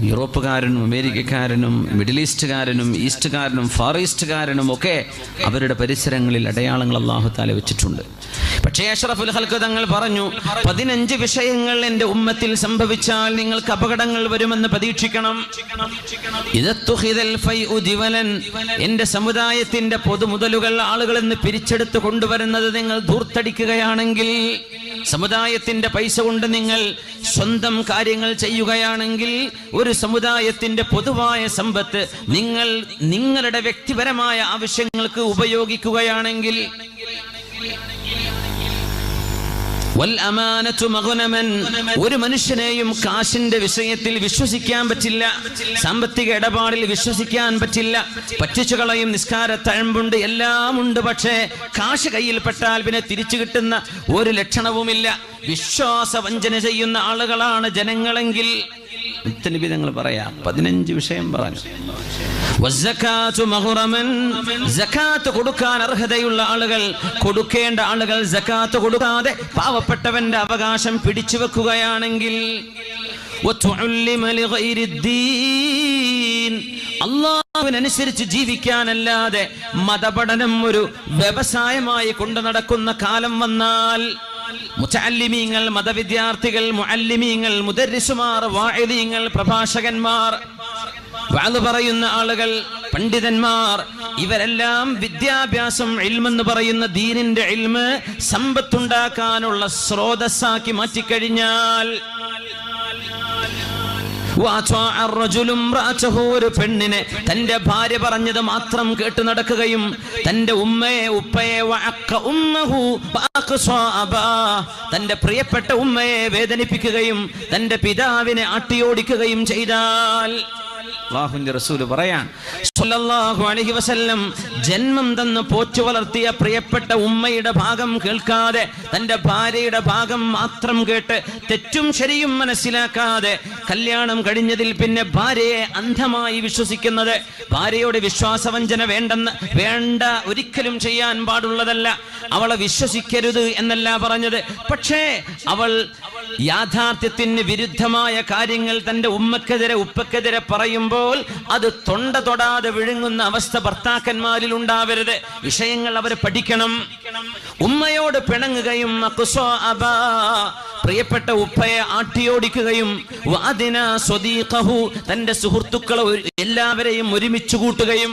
യൂറോപ്പുകാരനും അമേരിക്കക്കാരനും middle ഈസ്റ്റുകാരനും ഈസ്റ്റുകാരനും far ഈസ്റ്റുകാരനും ഒക്കെ അവരുടെ പരിസരങ്ങളിൽ അടയാളങ്ങൾ അല്ലാഹു തആല വെച്ചിട്ടുണ്ട്. പക്ഷേ അഷ്റഫുൽ ഖൽഖ് തങ്ങൾ പറഞ്ഞു, 15 വിഷയങ്ങൾ എൻ്റെ ഉമ്മത്തിൽ സംഭവിച്ചാൽ നിങ്ങൾക്ക് അപകടങ്ങൾ വരുമെന്ന് പ്രതീക്ഷിക്കണം. എൻ്റെ സമുദായത്തിന്റെ പൊതുമുതലുകൾ ആളുകളിൽ നിന്ന് പിരിച്ചെടുത്ത് കൊണ്ടുവരുന്നത് നിങ്ങൾ ധൂർത്തടിക്കുകയാണെങ്കിൽ, സമുദായത്തിന്റെ പൈസ കൊണ്ട് നിങ്ങൾ സ്വന്തം കാര്യങ്ങൾ ചെയ്യുകയാണെങ്കിൽ, ഒരു സമുദായത്തിന്റെ പൊതുവായ സമ്പത്ത് നിങ്ങൾ നിങ്ങളുടെ വ്യക്തിപരമായ ആവശ്യങ്ങൾക്ക് ഉപയോഗിക്കുകയാണെങ്കിൽ, ഒരു മനുഷ്യനെയും കാശിന്റെ വിഷയത്തിൽ വിശ്വസിക്കാൻ പറ്റില്ല, സാമ്പത്തിക ഇടപാടിൽ വിശ്വസിക്കാൻ പറ്റില്ല. പറ്റിച്ചു കളയും, നിസ്കാര തഴമ്പുണ്ട്, എല്ലാം ഉണ്ട്. പക്ഷേ കാശ് കയ്യിൽപ്പെട്ടാൽ പിന്നെ തിരിച്ചു കിട്ടുന്ന ഒരു ലക്ഷണവുമില്ല. വിശ്വാസ വഞ്ചന ചെയ്യുന്ന ആളുകളാണ് ജനങ്ങളെങ്കിൽ തങ്ങൾ പറയാം. 15 വിഷയം പറഞ്ഞു. സകാത്ത് കൊടുക്കാൻ അർഹതയുള്ള ആളുകൾ, കൊടുക്കേണ്ട ആളുകൾ സകാത്ത് കൊടുക്കാതെ പാവപ്പെട്ടവന്റെ അവകാശം പിടിച്ചു വെക്കുകയാണെങ്കിൽ, അല്ലാഹുവിനനുസരിച്ച് ജീവിക്കാനല്ലാതെ മതപഠനം ഒരു വ്യവസായമായി കൊണ്ടു നടക്കുന്ന കാലം വന്നാൽ, മുതഅല്ലിമീങ്ങൾ, മതവിദ്യാർത്ഥികൾ, മുഅല്ലിമീങ്ങൾ, മുദർരിസുമാർ, വാഇദീങ്ങൾ, പ്രഭാഷകന്മാർ, വഅദ് പറയുന്ന ആളുകൾ, പണ്ഡിതന്മാർ, ഇവരെല്ലാം വിദ്യാഭ്യാസം, ഇൽമെന്ന് പറയുന്ന ദീനിന്റെ ഇൽമ് സമ്പത്തുണ്ടാക്കാനുള്ള സ്രോതസ്സാക്കി മാറ്റിക്കഴിഞ്ഞാൽ, ഒരു പെണ്ണിനെ തന്റെ ഭാര്യ പറഞ്ഞത് മാത്രം കേട്ടു നടക്കുകയും തന്റെ ഉമ്മയെ, ഉപ്പയെ, തന്റെ പ്രിയപ്പെട്ട ഉമ്മയെ വേദനിപ്പിക്കുകയും തന്റെ പിതാവിനെ ആട്ടിയോടിക്കുകയും ചെയ്താൽ, അല്ലാഹുവിന്റെ റസൂൽ പറയാൻ സ്വല്ലല്ലാഹു അലൈഹി വസല്ലം, ജന്മം തന്ന് പോറ്റു വളർത്തിയ പ്രിയപ്പെട്ട ഉമ്മയുടെ ഭാഗം കേൾക്കാതെ തന്റെ ഭാര്യയുടെ ഭാഗം മാത്രം കേട്ട് തെറ്റും ശരിയും മനസ്സിലാക്കാതെ കല്യാണം കഴിഞ്ഞതിൽ പിന്നെ ഭാര്യയെ അന്ധമായി വിശ്വസിക്കുന്നത്, ഭാര്യയോട് വിശ്വാസവഞ്ചന വേണ്ട, ഒരിക്കലും ചെയ്യാൻ പാടുള്ളതല്ല. അവളെ വിശ്വസിക്കരുത് എന്നല്ല പറഞ്ഞത്. പക്ഷേ അവൾ യാഥാർത്ഥ്യത്തിന് വിരുദ്ധമായ കാര്യങ്ങൾ തന്റെ ഉമ്മക്കെതിരെ, ഉപ്പക്കെതിരെ പറയുമ്പോൾ അത് തൊണ്ട തൊടാതെ വിഴുങ്ങുന്ന അവസ്ഥ ഭർത്താക്കന്മാരിൽ ഉണ്ടാവരുത്. വിഷയങ്ങൾ അവർ പഠിക്കണം. ഉമ്മയോട് പിണങ്ങുകയും പ്രിയപ്പെട്ട ഉപ്പയെ ആട്ടിയോടിക്കുകയും തന്റെ സുഹൃത്തുക്കളെ എല്ലാവരെയും ഒരുമിച്ച് കൂട്ടുകയും,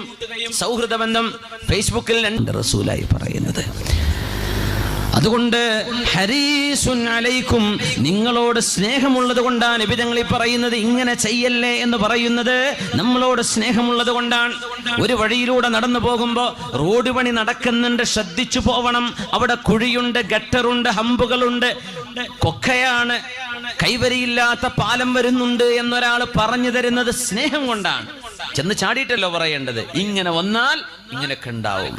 സൗഹൃദ ബന്ധം ഫേസ്ബുക്കിൽ റസൂലായി പറയുന്നത്. അതുകൊണ്ട് ഹരീസുൻ അലൈക്കും, നിങ്ങളോട് സ്നേഹമുള്ളത് കൊണ്ടാണ് നബി തങ്ങൾ പറയുന്നത്. ഇങ്ങനെ ചെയ്യല്ലേ എന്ന് പറയുന്നത് നമ്മളോട് സ്നേഹമുള്ളത് കൊണ്ടാണ്. ഒരു വഴിയിലൂടെ നടന്നു പോകുമ്പോൾ റോഡ് പണി നടക്കുന്നുണ്ട്, ശ്രദ്ധിച്ചു പോവണം. അവിടെ കുഴിയുണ്ട്, ഗട്ടറുണ്ട്, ഹമ്പുകളുണ്ട്, കൊക്കയാണ്, കൈവരിയില്ലാത്ത പാലം വരുന്നുണ്ട് എന്നൊരാൾ പറഞ്ഞു തരുന്നത് സ്നേഹം കൊണ്ടാണ്. ചെന്ന് ചാടിയിട്ടല്ലോ പറയേണ്ടത്. ഇങ്ങനെ വന്നാൽ ഇങ്ങനെയൊക്കെ ഉണ്ടാവും.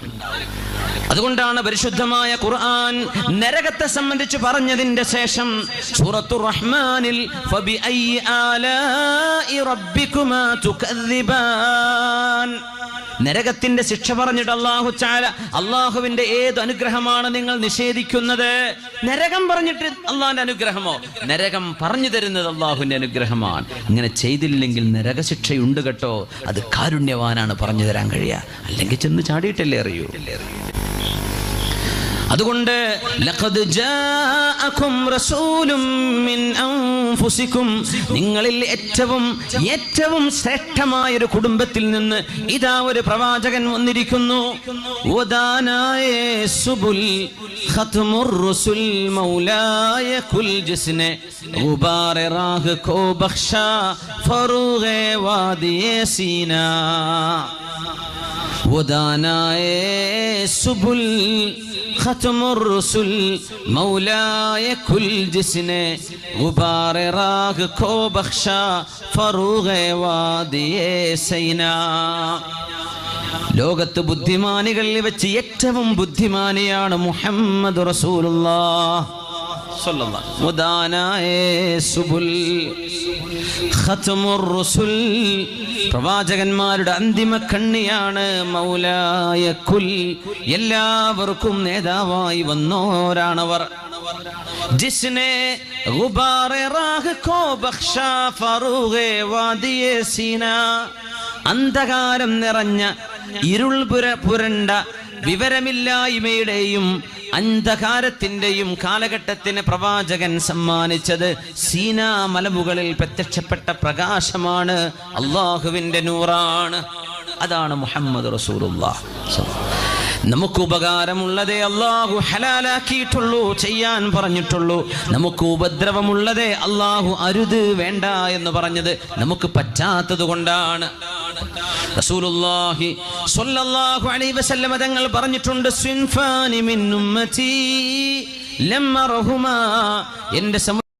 അതുകൊണ്ടാണ് പരിശുദ്ധമായ ഖുർആൻ നരകത്തെ സംബന്ധിച്ച് പറഞ്ഞതിന്റെ ശേഷം സൂറത്തുർ റഹ്മാനിൽ ഫബിഅയ്യി ആലാഇ റബ്ബികുമാ തുകദ്ദിബാൻ, നരകത്തിന്റെ ശിക്ഷ പറഞ്ഞിട്ട് അല്ലാഹു തആല, അല്ലാഹുവിന്റെ ഏത് അനുഗ്രഹമാണ് നിങ്ങൾ നിഷേധിക്കുന്നത്? നരകം പറഞ്ഞിട്ട് അല്ലാഹുവിന്റെ അനുഗ്രഹമോ? നരകം പറഞ്ഞു തരുന്നത് അല്ലാഹുവിന്റെ അനുഗ്രഹമാണ്. ഇങ്ങനെ ചെയ്തില്ലെങ്കിൽ നരകശിക്ഷയുണ്ട് കേട്ടോ. അത് കാരുണ്യവാനാണ് പറഞ്ഞു തരാൻ കഴിയുക. അല്ലെങ്കിൽ ചെന്ന് ചാടിയിട്ടല്ലേ അറിയൂ. അതുകൊണ്ട് ലഖദ് ജാഅകും റസൂലും മിൻ അൻഫുസികും, നിങ്ങളിൽ ഏറ്റവും ശ്രേഷ്ഠമായ ഒരു കുടുംബത്തിൽ നിന്ന് ഇതാ ഒരു പ്രവാചകൻ വന്നിരിക്കുന്നു. വദാനായ സുബുൽ ഖത്മുർ റസൂൽ മൗലായ കുൽ ജിസ്നെ ഗുബാർ റാഹ് കോ ബഖ്ശാ ഫറൂഗെ വാദിയെ സീനാ. വദാനായ സുബുൽ ഖത്മുർ റസൂൽ മൗലായ കുൽ ജിസ്നെ ഗുബാർ റാഹ് കോ ബഖ്ശാ ഫറൂഗെ വാദിയെ സൈനാ. ലോകത്ത് ബുദ്ധിമാനികളിൽ വെച്ച് ഏറ്റവും ബുദ്ധിമാനിയാണ് മുഹമ്മദ് റസൂലുള്ളാഹ് സ്വല്ലല്ലാഹു അലൈഹി വസല്ലം. പ്രവാചകന്മാരുടെ അന്തിമ കണ്ണിയാണ് മൗലായ കുൽ, എല്ലാവർക്കും നേതാവായി വന്നോരാണവർ. ജിസ്നെ ഗുബാറെ റാഹ് കോ ബഖ്ഷാ ഫറൂഗെ വാദിയെ സീന. അന്ധകാരം നിറഞ്ഞ ഇരുൾ പുരണ്ട വിവരമില്ലായ്മയുടെയും അന്ധകാരത്തിന്റെയും കാലഘട്ടത്തിന് പ്രവാചകൻ സമ്മാനിച്ചത് സീനാ മലമുകളിൽ പ്രത്യക്ഷപ്പെട്ട പ്രകാശമാണ്, അള്ളാഹുവിന്റെ നൂറാണ്. അതാണ് മുഹമ്മദ് റസൂലുള്ളാഹ്. നമുക്ക് ഉപകാരമുള്ളതേ അള്ളാഹു ഹലാലാക്കിയിട്ടുള്ളൂ, ചെയ്യാൻ പറഞ്ഞിട്ടുള്ളൂ. നമുക്ക് ഉപദ്രവമുള്ളതേ അള്ളാഹു അരുത്, വേണ്ട എന്ന് പറഞ്ഞത് നമുക്ക് പറ്റാത്തത് കൊണ്ടാണ്. റസൂലുള്ളാഹി സ്വല്ലല്ലാഹു അലൈഹി വസല്ലം തങ്ങൾ പറഞ്ഞിട്ടുണ്ട്, സ്വിൻഫാനി മിൻ ഉമ്മതി ലം അർഹുമാ, എന്റെ